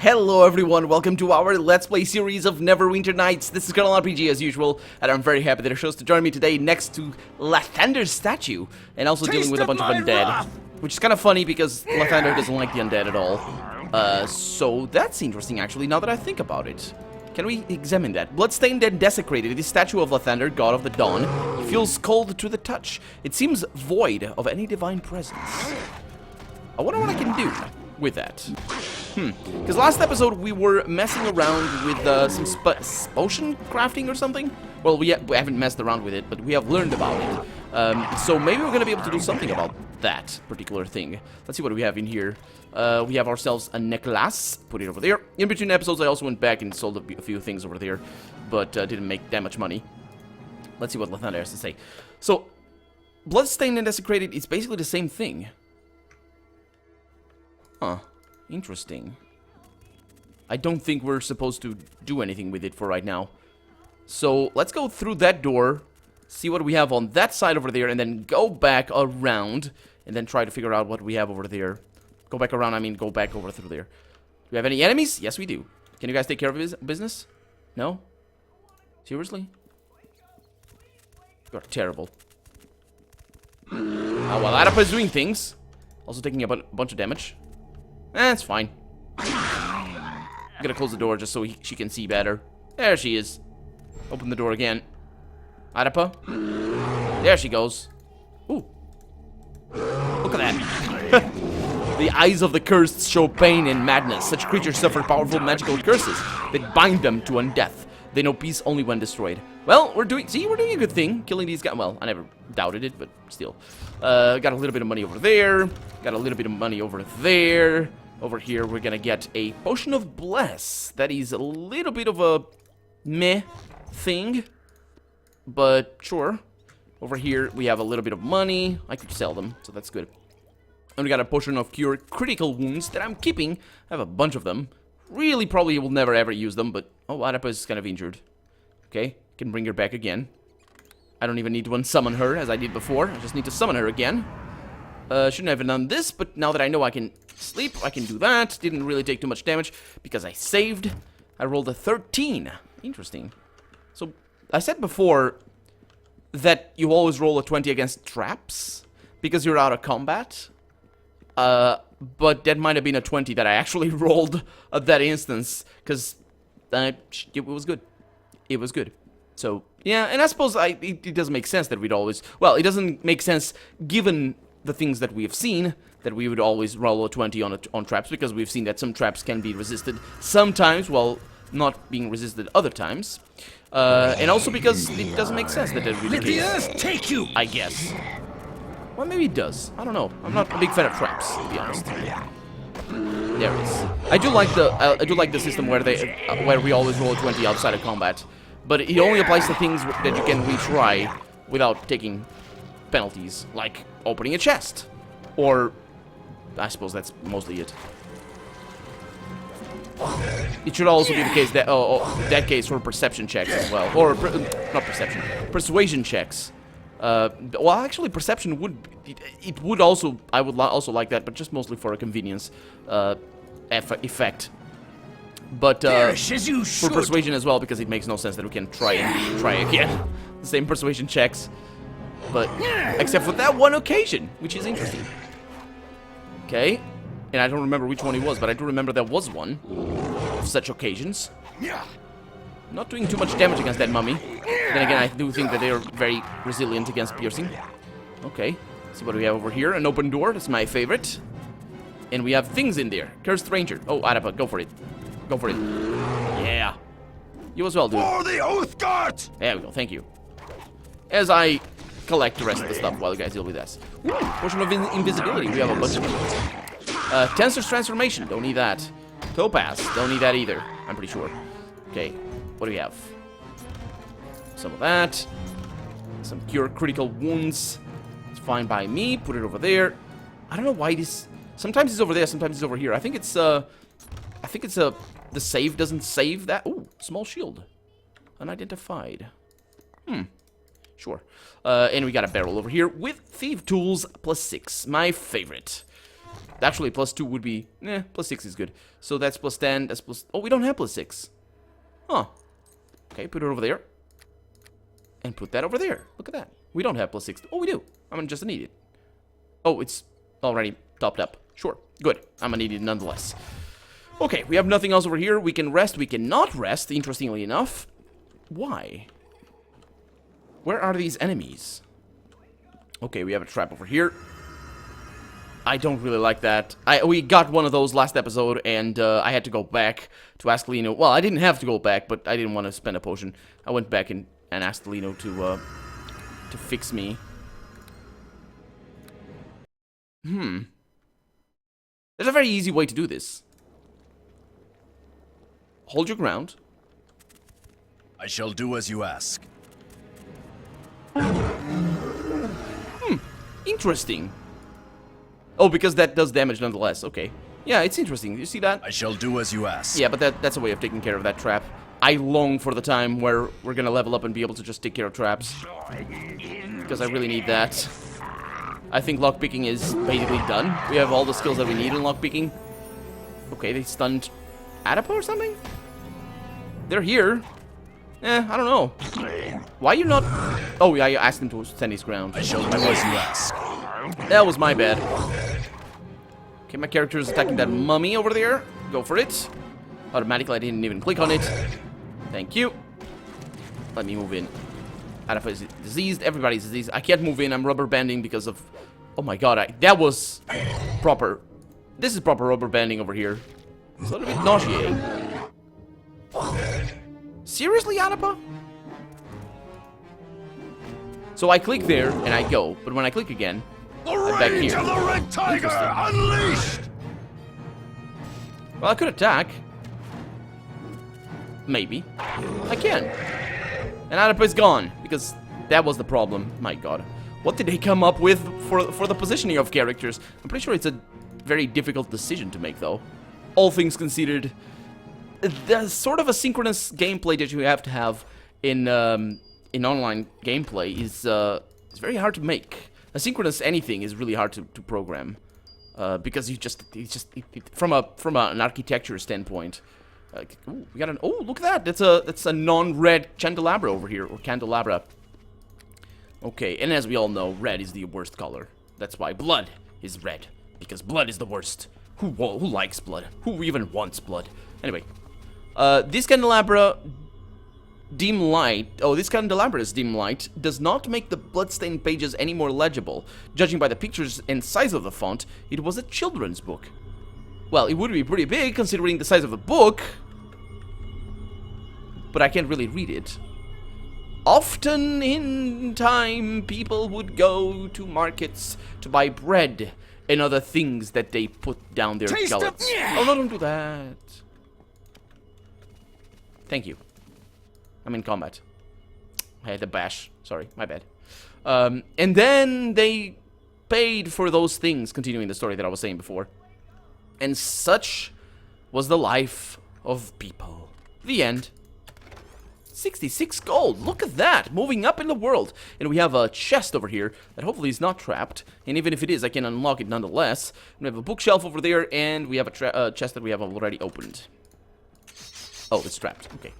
Hello everyone, welcome to our Let's Play series of Neverwinter Nights. This is Colonel RPG as usual, and I'm very happy that it chose to join me today next to Lathander's statue, and also dealing with a bunch of undead. Which is kind of funny because Lathander doesn't like the undead at all. So that's interesting actually, now that I think about it. Can we examine that? Bloodstained and desecrated, this statue of Lathander, god of the dawn. He feels cold to the touch. It seems void of any divine presence. I wonder what I can do with that. Because last episode we were messing around with some potion crafting or something. Well, we haven't messed around with it, but we have learned about it. So maybe we're gonna be able to do something about that particular thing. Let's see what we have in here. We have ourselves a necklace. Put it over there. In between episodes, I also went back and sold a few things over there, but didn't make that much money. Let's see what Lathander has to say. So, bloodstained and desecrated is basically the same thing. Huh. Interesting. I don't think we're supposed to do anything with it for right now. So, let's go through that door, see what we have on that side over there, and then go back around, and then try to figure out what we have over there. Go back around, I mean go back over through there. Do we have any enemies? Yes, we do. Can you guys take care of business? No? Seriously? You're terrible. While Adapa is doing things, also taking a bunch of damage. It's fine. I'm gonna close the door just so she can see better. There she is. Open the door again. Adapa. There she goes. Ooh. Look at that. The eyes of the cursed show pain and madness. Such creatures suffer powerful magical curses that bind them to undeath. They know peace only when destroyed. Well, we're doing a good thing. Killing these guys. Well, I never doubted it, but still. Got a little bit of money over there. Got a little bit of money over there. Over here, we're gonna get a potion of bless. That is a little bit of a meh thing, but sure. Over here, we have a little bit of money. I could sell them, so that's good. And we got a potion of cure critical wounds that I'm keeping. I have a bunch of them. Really, probably will never ever use them, but oh, Adapa is kind of injured. Okay, can bring her back again. I don't even need to unsummon her as I did before. I just need to summon her again. Shouldn't have done this, but now that I know I can sleep, I can do that. Didn't really take too much damage because I saved. I rolled a 13. Interesting. So, I said before that you always roll a 20 against traps because you're out of combat. But that might have been a 20 that I actually rolled at that instance because it was good. It was good. So, yeah, and I suppose it doesn't make sense that we'd always... Well, it doesn't make sense given the things that we have seen, that we would always roll a 20 on traps, because we've seen that some traps can be resisted sometimes, while not being resisted other times. And also because it doesn't make sense that it really Let the earth take you! I guess. Well, maybe it does. I don't know. I'm not a big fan of traps, to be honest. There it is. I do like the system where we always roll a 20 outside of combat, but it only applies to things that you can retry without taking penalties, like opening a chest, or I suppose that's mostly it. It should also be the case that that case for perception checks as well, or not perception, persuasion checks. Well, actually, perception would also I would also like that, but just mostly for a convenience effect. But for persuasion as well, because it makes no sense that we can try again the same persuasion checks. But, except for that one occasion, which is interesting. Okay. And I don't remember which one it was, but I do remember there was one of such occasions. Not doing too much damage against that mummy. Then again, I do think that they are very resilient against piercing. Okay. Let's see what we have over here. An open door. That's my favorite. And we have things in there. Cursed Ranger. Oh, Adapa, go for it. Go for it. Yeah. You as well, dude. For the Oath Guard! There we go. Thank you. As I collect the rest of the stuff while you guys deal with this. Ooh, potion of invisibility. We have a bunch of them. Tensor's transformation. Don't need that. Topaz. Don't need that either. I'm pretty sure. Okay. What do we have? Some of that. Some cure critical wounds. It's fine by me. Put it over there. I don't know why this. Sometimes it's over there. Sometimes it's over here. I think it's the save doesn't save that. Ooh, small shield. Unidentified. Sure. And we got a barrel over here with thief tools +6. My favorite. Actually, +2 would be... +6 is good. So that's +10, that's plus... Oh, we don't have +6. Huh. Okay, put it over there. And put that over there. Look at that. We don't have +6. Oh, we do. I'm just an idiot. Oh, it's already topped up. Sure. Good. I'm an idiot nonetheless. Okay, we have nothing else over here. We can rest. We cannot rest, interestingly enough. Why? Where are these enemies? Okay, we have a trap over here. I don't really like that. We got one of those last episode, and I had to go back to ask Lino. Well, I didn't have to go back, but I didn't want to spend a potion. I went back and asked Lino to fix me. There's a very easy way to do this. Hold your ground. I shall do as you ask. Interesting. Oh, because that does damage nonetheless. Okay. Yeah, it's interesting. You see that? I shall do as you ask. Yeah, but that's a way of taking care of that trap. I long for the time where we're gonna level up and be able to just take care of traps. Because I really need that. I think lockpicking is basically done. We have all the skills that we need in lockpicking. Okay, they stunned Adapa or something? They're here. I don't know. Why are you not... Oh, yeah, you asked him to stand his ground. I shall do as you ask. That was my bad. Okay, my character is attacking that mummy over there. Go for it. Automatically, I didn't even click on it. Thank you. Let me move in. Adapa is diseased. Everybody's diseased. I can't move in. I'm rubber banding because of... Oh my god, that was proper. This is proper rubber banding over here. It's a little bit nauseating. Seriously, Adapa? So I click there and I go, but when I click again, I'm back here. Of the Red Tiger unleashed! Well, I could attack. Maybe. I can. And Adapa is gone, because that was the problem. My god. What did they come up with for the positioning of characters? I'm pretty sure it's a very difficult decision to make, though. All things considered, the sort of asynchronous gameplay that you have to have in online gameplay is very hard to make. Asynchronous anything is really hard to program, because from an architecture standpoint. Ooh, we got an... Oh, look at that! That's a non-red candelabra over here, or candelabra. Okay, and as we all know, red is the worst color. That's why blood is red, because blood is the worst. Who likes blood? Who even wants blood? Anyway, this candelabra dim light. Oh, this candelabра's dim light does not make the bloodstained pages any more legible. Judging by the pictures and size of the font, it was a children's book. Well, it would be pretty big considering the size of the book, but I can't really read it. Often in time, people would go to markets to buy bread and other things that they put down their gullets. Oh, no, don't do that. Thank you. I'm in combat. I had to bash. Sorry, my bad. And then they paid for those things, continuing the story that I was saying before. And such was the life of people. The end. 66 gold. Look at that. Moving up in the world. And we have a chest over here that hopefully is not trapped. And even if it is, I can unlock it nonetheless. We have a bookshelf over there. And we have a chest that we have already opened. Oh, it's trapped. Okay.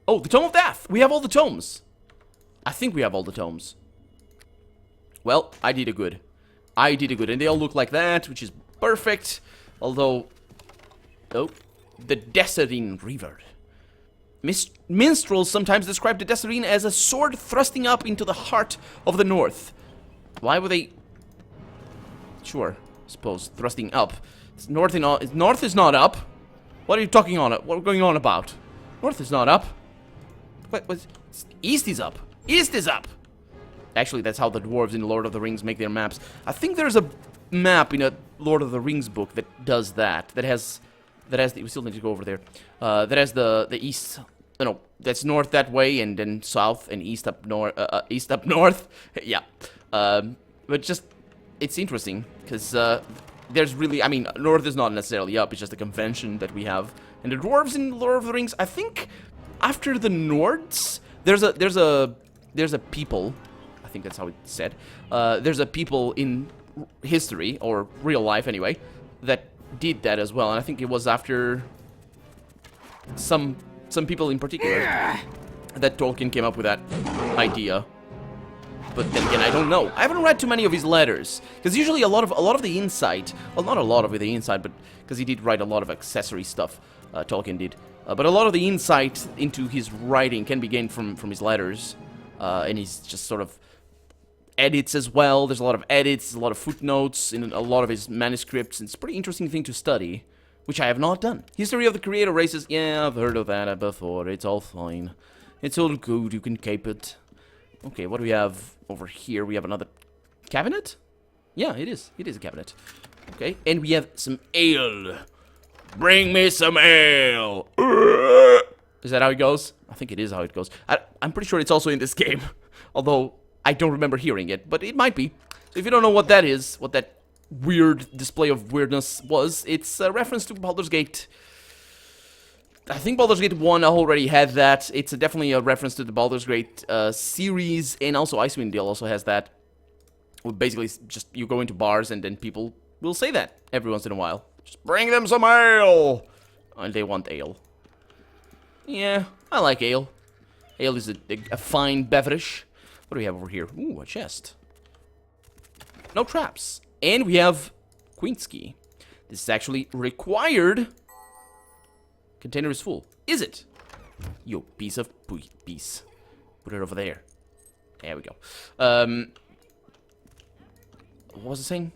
Oh, the Tome of Death. We have all the tomes. I think we have all the tomes. Well, I did a good. I did a good. And they all look like that, which is perfect. Although... Oh. The Desserine River. Minstrels sometimes describe the Desserine as a sword thrusting up into the heart of the north. Why would they... Sure, I suppose. Thrusting up. It's north is not up. What are you talking on? What are you going on about? North is not up. What? East is up. East is up. Actually, that's how the dwarves in Lord of the Rings make their maps. I think there's a map in a Lord of the Rings book that does that. That has we still need to go over there. That has the east. No, that's north that way, and then south and east up north. East up north. Yeah. But just it's interesting because there's really, I mean, north is not necessarily up. It's just a convention that we have. And the dwarves in Lord of the Rings, I think, after the Nords, there's a people. I think that's how it's said. There's a people in history, or real life anyway, that did that as well. And I think it was after some people in particular that Tolkien came up with that idea. But then again, I don't know. I haven't read too many of his letters, because usually a lot of the insight, well, not a lot of the insight, but because he did write a lot of accessory stuff, Tolkien did. But a lot of the insight into his writing can be gained from his letters, and he's just sort of edits as well. There's a lot of edits, a lot of footnotes in a lot of his manuscripts. And it's a pretty interesting thing to study, which I have not done. History of the Creator Races. Yeah, I've heard of that before. It's all fine. It's all good. You can cape it. Okay, what do we have over here? We have another cabinet? Yeah, it is. It is a cabinet. Okay, and we have some ale. Bring me some ale. Is that how it goes? I think it is how it goes. I'm pretty sure it's also in this game. Although, I don't remember hearing it, but it might be. So if you don't know what that is, what that weird display of weirdness was, it's a reference to Baldur's Gate. I think Baldur's Gate 1 already had that. It's definitely a reference to the Baldur's Gate series, and also Icewind Dale also has that. Basically, just you go into bars and then people will say that every once in a while. Just bring them some ale! And they want ale. Yeah, I like ale. Ale is a fine beverage. What do we have over here? Ooh, a chest. No traps. And we have Quintsky. This is actually required. Container is full. Is it? You piece of piece. Put it over there. There we go. What was I saying?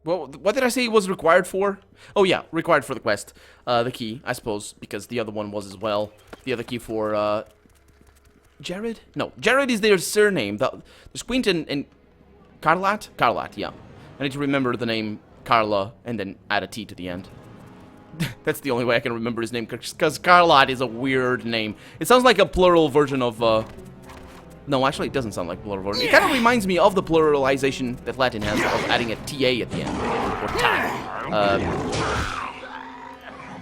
Well, what did I say it was required for? Oh yeah, required for the quest. The key, I suppose, because the other one was as well. The other key for, Jared? No, Jared is their surname. There's Quint and Carlat? Carlat, yeah. I need to remember the name Carla and then add a T to the end. That's the only way I can remember his name, because Carlat is a weird name. It sounds like a plural version of, no, actually it doesn't sound like plural version. It kind of reminds me of the pluralization that Latin has of adding a TA at the end. Or ta.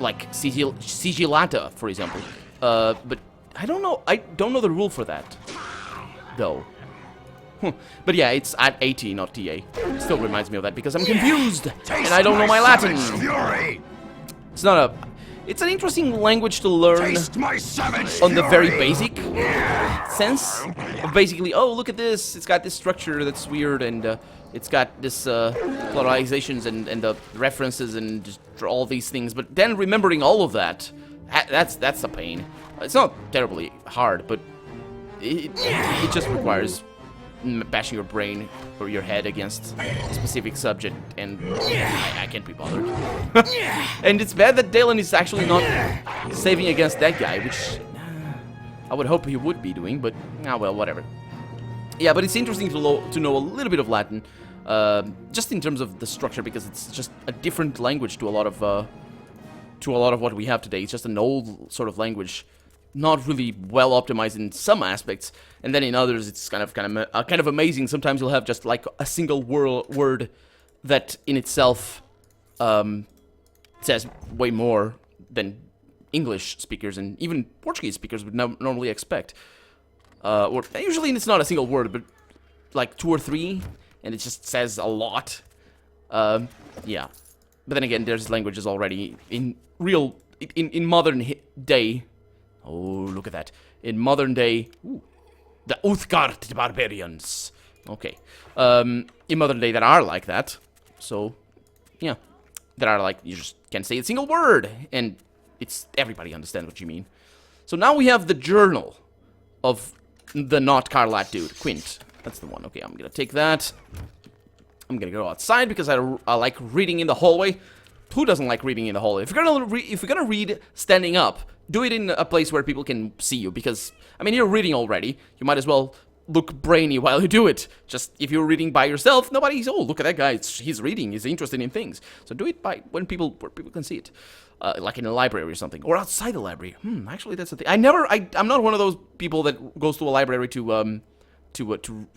Like sigillata, for example. But I don't know the rule for that, though. But yeah, it's at AT, not TA. Still reminds me of that because I'm confused and I don't know my Latin. It's not a. It's an interesting language to learn on the very basic sense of basically, oh, look at this. It's got this structure that's weird, and it's got this pluralizations and the references and just all these things. But then remembering all of that, that's a pain. It's not terribly hard, but it just requires bashing your brain or your head against a specific subject, and I can't be bothered. And it's bad that Dalen is actually not saving against that guy, which I would hope he would be doing, but well, whatever. Yeah, but it's interesting to know a little bit of Latin, just in terms of the structure, because it's just a different language to a lot of what we have today. It's just an old sort of language. Not really well optimized in some aspects, and then in others it's kind of amazing. Sometimes you'll have just like a single word that in itself says way more than English speakers and even Portuguese speakers would normally expect. Or usually it's not a single word, but like 2 or 3, and it just says a lot. Yeah, but then again, there's languages already in modern day. Oh, look at that. In modern day... Ooh, the Uthgard barbarians. Okay. In modern day, that are like that. So, yeah. That are like, you just can't say a single word. And everybody understands what you mean. So now we have the journal of the not Carlat dude. Quint. That's the one. Okay, I'm gonna take that. I'm gonna go outside because I like reading in the hallway. Who doesn't like reading in the hallway? If you're gonna read standing up, do it in a place where people can see you, because, I mean, you're reading already. You might as well look brainy while you do it. Just, if you're reading by yourself, nobody's, oh, look at that guy, he's reading, he's interested in things. So do it where people can see it. Like in a library or something, or outside the library. Actually, that's the thing. I'm not one of those people that goes to a library to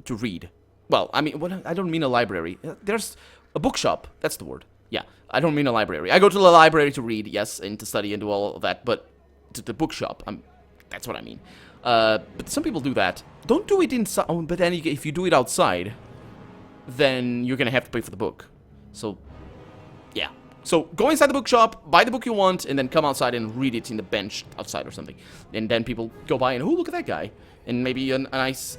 read. Well, I mean, I don't mean a library. There's a bookshop, that's the word. Yeah, I don't mean a library. I go to the library to read, yes, and to study and do all of that, but to the bookshop, that's what I mean. But some people do that. Don't do it inside, but then if you do it outside, then you're gonna have to pay for the book. So, yeah. So, go inside the bookshop, buy the book you want, and then come outside and read it in the bench outside or something. And then people go by and, oh, look at that guy. And maybe a nice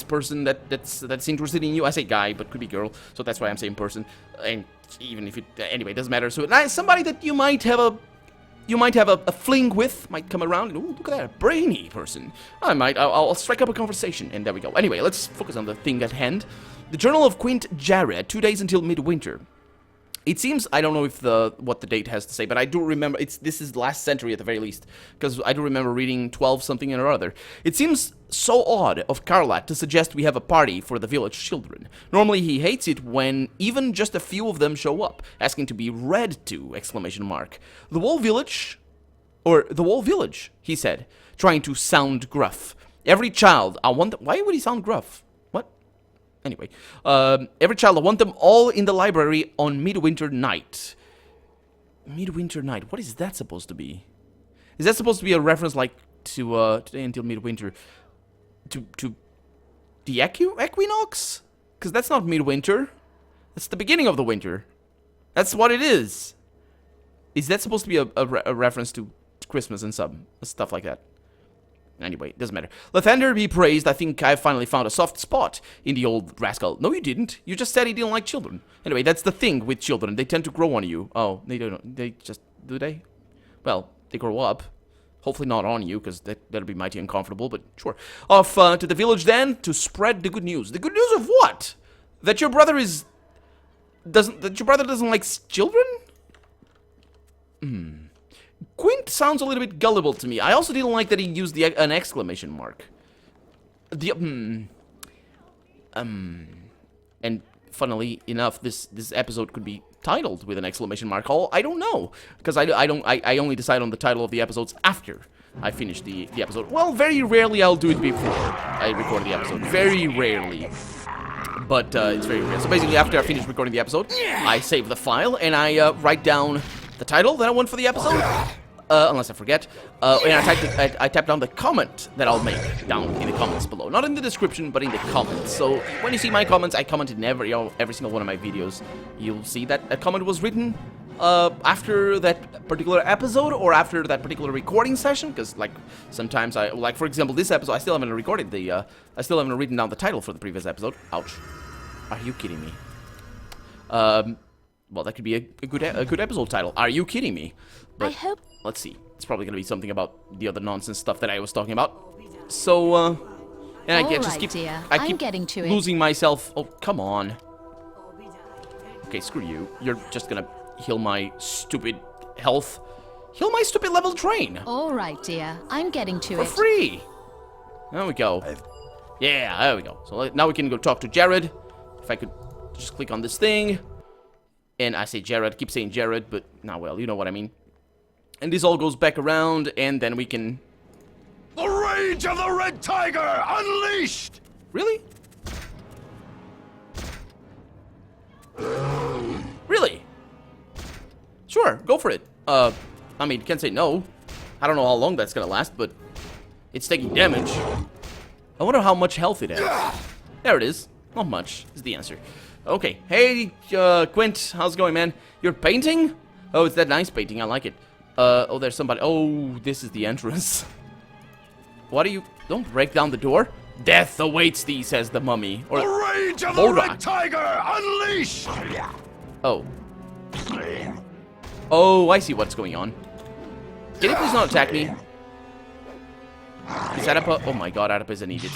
person that's interested in you. I say guy, but could be girl, so that's why I'm saying person. And even if it, anyway, it doesn't matter. So, somebody that you might have a fling with might come around and, ooh, look at that, a brainy person. I'll strike up a conversation, and there we go. Anyway, let's focus on the thing at hand. The Journal of Quint Jared, 2 days until midwinter. It seems, I don't know if what the date has to say, but I do remember, this is last century at the very least, because I do remember reading 12 something or other. It seems so odd of Karlat to suggest we have a party for the village children. Normally he hates it when even just a few of them show up, asking to be read to, exclamation mark. The whole village, he said, trying to sound gruff. Every child, why would he sound gruff? Anyway, every child, I want them all in the library on Midwinter Night. Midwinter Night, what is that supposed to be? Is that supposed to be a reference, like, to, today until midwinter, to the equinox? Because that's not midwinter. That's the beginning of the winter. That's what it is. Is that supposed to be a reference to Christmas and stuff like that? Anyway, it doesn't matter. Lathander be praised. I think I finally found a soft spot in the old rascal. No, you didn't. You just said he didn't like children. Anyway, that's the thing with children. They tend to grow on you. Oh, they don't. They just... Do they? Well, they grow up. Hopefully not on you, because that'll be mighty uncomfortable, but sure. Off to the village, then, to spread the good news. The good news of what? That your brother doesn't like children? Quint sounds a little bit gullible to me. I also didn't like that he used an exclamation mark. And funnily enough, this episode could be titled with an exclamation mark. I don't know, because I only decide on the title of the episodes after I finish the episode. Well, very rarely I'll do it before I record the episode. Very rarely. But it's very rare. So basically, after I finish recording the episode, I save the file and I write down the title that I want for the episode, unless I forget, and I type down the comment that I'll make down in the comments below. Not in the description, but in the comments. So when you see my comments, I comment in every single one of my videos. You'll see that a comment was written after that particular episode or after that particular recording session, because like sometimes like for example this episode I still haven't recorded I still haven't written down the title for the previous episode. Ouch. Are you kidding me? Well, that could be a good episode title. Are you kidding me? But I hope. Let's see. It's probably gonna be something about the other nonsense stuff that I was talking about. So, and I keep getting to it. losing myself. Oh, come on. Okay, screw you. You're just gonna heal my stupid health. Heal my stupid level train. All right, dear. I'm getting to For it. free. There we go. Yeah, there we go. So now we can go talk to Jared. If I could just click on this thing. And I say Jared, keep saying Jared, but nah, well, you know what I mean. And this all goes back around, and then we can... The rage of the Red Tiger unleashed! Really? Really? Sure, go for it. I mean, can't say no. I don't know how long that's gonna last, but it's taking damage. I wonder how much health it has. There it is. Not much is the answer. Okay. Hey, Quint, how's it going, man? You're painting? Oh, it's that nice painting. I like it. Oh, there's somebody. Oh, this is the entrance. What are you? Don't break down the door. Death awaits thee, says the mummy. Or the rage of the Red Tiger unleashed! Oh. Oh, I see what's going on. Can you please not attack me? Is Adapa? Oh my god, Adapa is an idiot.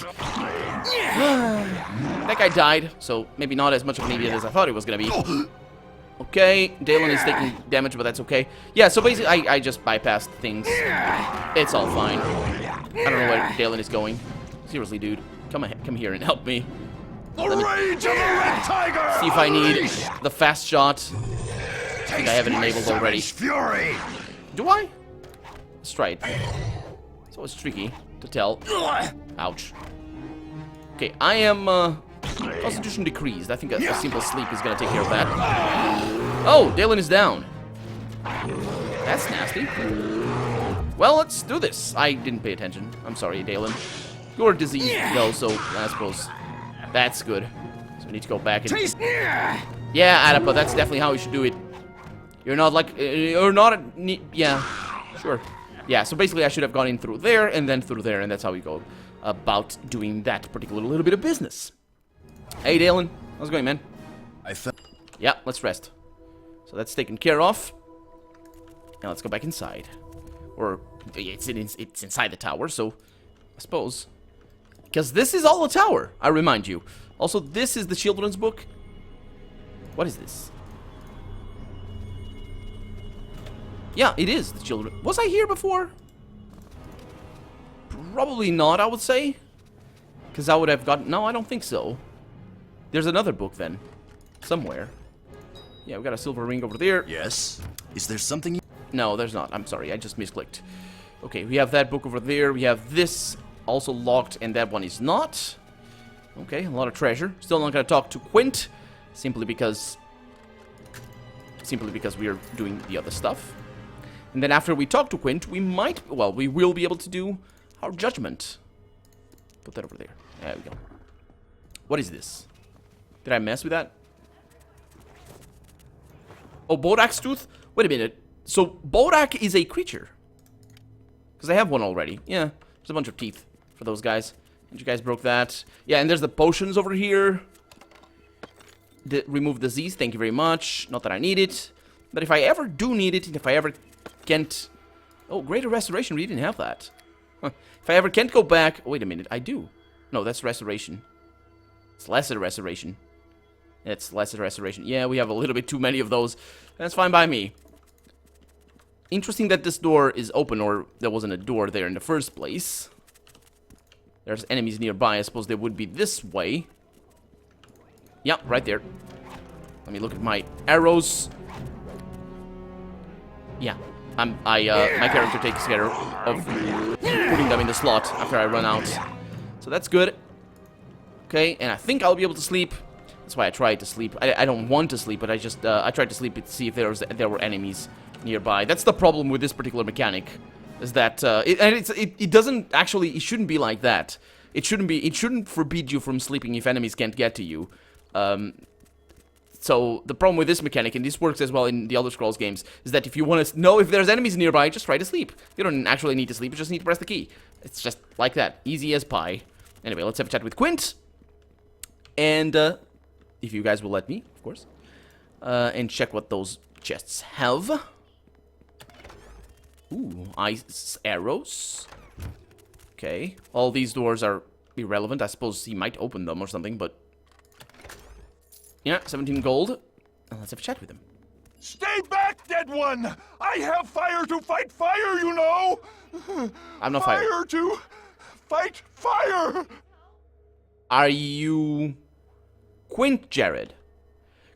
That guy died, so maybe not as much of an idiot as I thought he was gonna be. Okay, Dalen is taking damage, but that's okay. Yeah, so basically, I just bypassed things. It's all fine. I don't know where Dalen is going. Seriously, dude, come here and help me. The rage of the Red Tiger! See if I need the fast shot. I think I have it enabled already. Fury. Do I? Let's try it. It's always tricky to tell. Ouch. Okay, I am Constitution decreased. I think a simple sleep is gonna take care of that. Oh, Dalen is down. That's nasty. Well, let's do this. I didn't pay attention. I'm sorry, Dalen. You're diseased though, so I suppose that's good. So So we need to go back and... Taste. Yeah, Adapa, that's definitely how you should do it. You're not like... you're not... yeah, sure. Yeah, so basically I should have gone in through there and then through there, and that's how we go about doing that particular little bit of business. Hey, Dalen. How's it going, man? Yeah, let's rest. So that's taken care of. Now let's go back inside. Or, it's inside the tower, so I suppose. Because this is all a tower, I remind you. Also, this is the children's book. What is this? Yeah, it is the children. Was I here before? Probably not, I would say. Because I would have gotten... No, I don't think so. There's another book then. Somewhere. Yeah, we got a silver ring over there. Yes. Is there something you... No, there's not. I'm sorry, I just misclicked. Okay, we have that book over there. We have this also locked, and that one is not. Okay, a lot of treasure. Still not gonna talk to Quint, simply because we are doing the other stuff. And then after we talk to Quint, we might, well, we will be able to do our judgment. Put that over there. There we go. What is this? Did I mess with that? Oh, Bodak's tooth? Wait a minute. So, Bodak is a creature. Because I have one already. Yeah, there's a bunch of teeth for those guys. And you guys broke that. Yeah, and there's the potions over here. Remove disease, thank you very much. Not that I need it. But if I ever do need it, and if I ever can't... Oh, greater restoration, we didn't have that. Huh. If I ever can't go back... Wait a minute, I do. No, that's restoration. It's lesser restoration. It's lesser restoration. Yeah, we have a little bit too many of those. That's fine by me. Interesting that this door is open, or there wasn't a door there in the first place. There's enemies nearby. I suppose they would be this way. Yeah, right there. Let me look at my arrows. Yeah, my character takes care of putting them in the slot after I run out. So that's good. Okay, and I think I'll be able to sleep. That's why I tried to sleep. I don't want to sleep, but I just I tried to sleep to see if there were enemies nearby. That's the problem with this particular mechanic, is that it doesn't actually, it shouldn't be like that. It shouldn't forbid you from sleeping if enemies can't get to you. So the problem with this mechanic, and this works as well in the Elder Scrolls games, is that if you want to know if there's enemies nearby, just try to sleep. You don't actually need to sleep, you just need to press the key. It's just like that, easy as pie. Anyway, let's have a chat with Quint. And if you guys will let me, of course. And check what those chests have. Ooh, ice arrows. Okay. All these doors are irrelevant. I suppose he might open them or something, but... Yeah, 17 gold. Let's have a chat with him. Stay back, dead one! I have fire to fight fire, you know! I'm not fire. Fire to fight fire! Are you... Quint, Jared?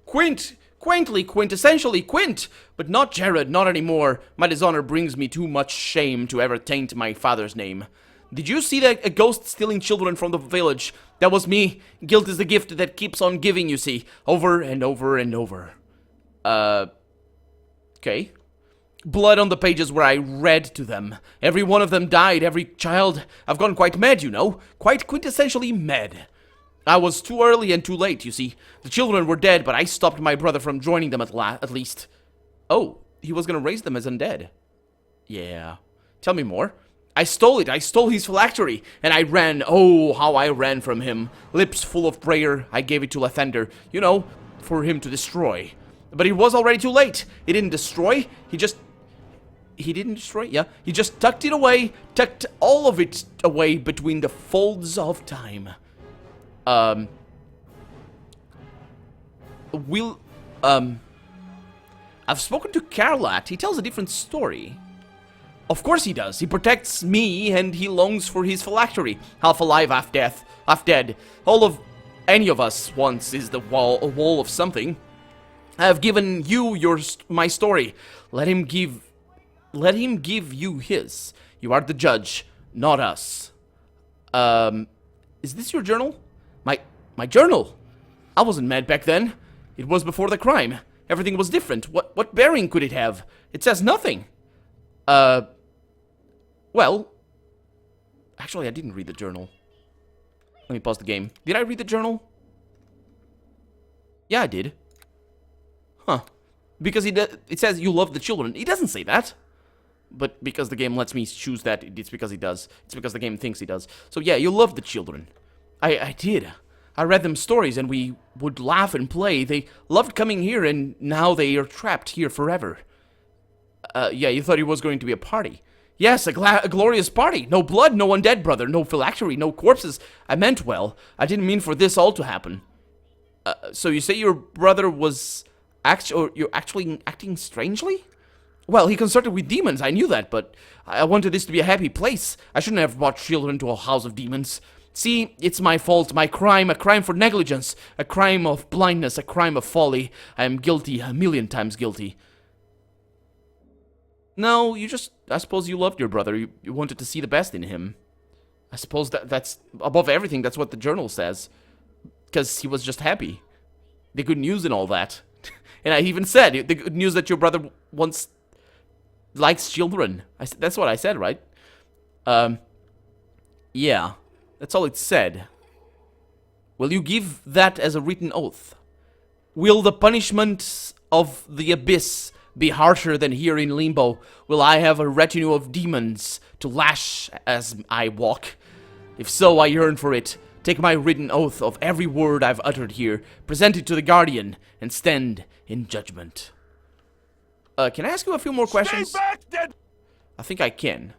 Quint! Quaintly, quintessentially Quint! But not Jared, not anymore. My dishonor brings me too much shame to ever taint my father's name. Did you see that a ghost stealing children from the village? That was me. Guilt is the gift that keeps on giving, you see. Over and over and over. Okay. Blood on the pages where I read to them. Every one of them died, every child. I've gone quite mad, you know. Quite quintessentially mad. I was too early and too late, you see. The children were dead, but I stopped my brother from joining them at least. Oh, he was gonna raise them as undead. Yeah. Tell me more. I stole it. I stole his phylactery. And I ran. Oh, how I ran from him. Lips full of prayer. I gave it to Lathander. You know, for him to destroy. But it was already too late. He didn't destroy. He didn't destroy? Yeah. He just tucked it away. Tucked all of it away between the folds of time. I've spoken to Karlat. He tells a different story. Of course he does. He protects me, and he longs for his phylactery. Half alive, half dead. All of any of us once is a wall of something. I have given you my story. Let him give you his. You are the judge, not us. Is this your journal? My journal? I wasn't mad back then. It was before the crime. Everything was different. What bearing could it have? It says nothing. Well, actually, I didn't read the journal. Let me pause the game. Did I read the journal? Yeah, I did. Huh. Because it says you love the children. He doesn't say that. But because the game lets me choose that, it's because he does. It's because the game thinks he does. So yeah, you love the children. I did. I read them stories and we would laugh and play. They loved coming here and now they are trapped here forever. Yeah, you thought it was going to be a party. Yes, a glorious party. No blood, no undead, brother. No phylactery, no corpses. I meant well. I didn't mean for this all to happen. So you say your brother was you're actually acting strangely? Well, he consorted with demons, I knew that, but I wanted this to be a happy place. I shouldn't have brought children to a house of demons. See, it's my fault, my crime, a crime for negligence, a crime of blindness, a crime of folly. I am guilty, a million times guilty. No, I suppose you loved your brother. You wanted to see the best in him. I suppose that's, above everything, that's what the journal says. Because he was just happy. The good news and all that. And I even said, the good news that your brother once likes children. That's what I said, right? Yeah. That's all it said. Will you give that as a written oath? Will the punishment of the abyss be harsher than here in Limbo? Will I have a retinue of demons to lash as I walk? If so, I yearn for it. Take my written oath of every word I've uttered here, present it to the Guardian, and stand in judgment. Can I ask you a few more questions? Stay back, dead. I think I can.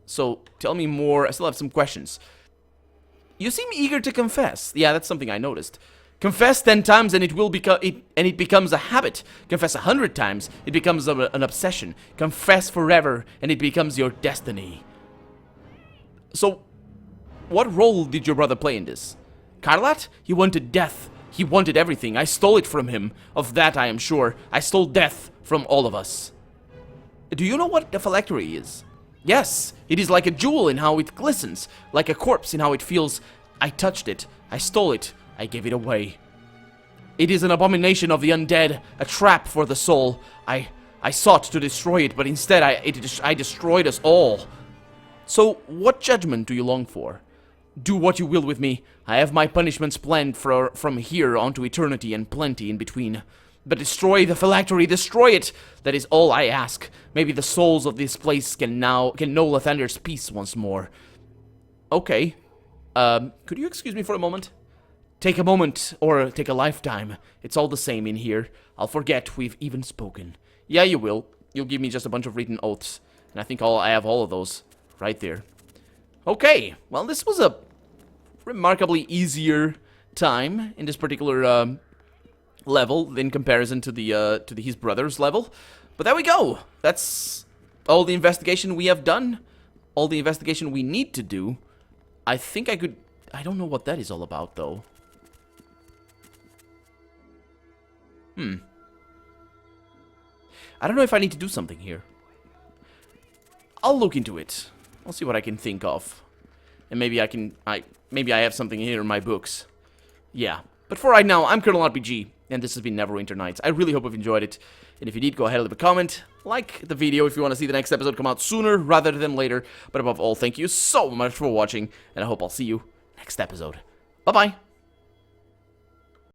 So, tell me more. I still have some questions. You seem eager to confess. Yeah, that's something I noticed. Confess 10 times and it becomes a habit. Confess 100 times, it becomes an obsession. Confess forever and it becomes your destiny. So, what role did your brother play in this? Karlat? He wanted death. He wanted everything. I stole it from him. Of that I am sure. I stole death from all of us. Do you know what a phylactery is? Yes, it is like a jewel in how it glistens, like a corpse in how it feels. I touched it, I stole it, I gave it away. It is an abomination of the undead, a trap for the soul. I sought to destroy it, but instead I destroyed us all. So, what judgment do you long for? Do what you will with me. I have my punishments planned from here on to eternity and plenty in between. But destroy the phylactery, destroy it! That is all I ask. Maybe the souls of this place can know Lathander's peace once more. Okay. Could you excuse me for a moment? Take a moment, or take a lifetime. It's all the same in here. I'll forget we've even spoken. Yeah, you will. You'll give me just a bunch of written oaths. And I think I have all of those right there. Okay, well, this was a remarkably easier time in this particular level in comparison to his brother's level. But there we go. That's all the investigation we have done. All the investigation we need to do. I think I don't know what that is all about, though. I don't know if I need to do something here. I'll look into it. I'll see what I can think of. And maybe maybe I have something here in my books. Yeah. But for right now, I'm Colonel RPG, and this has been Neverwinter Nights. I really hope you've enjoyed it. And if you did, go ahead and leave a comment. Like the video if you want to see the next episode come out sooner rather than later. But above all, thank you so much for watching, and I hope I'll see you next episode. Bye-bye.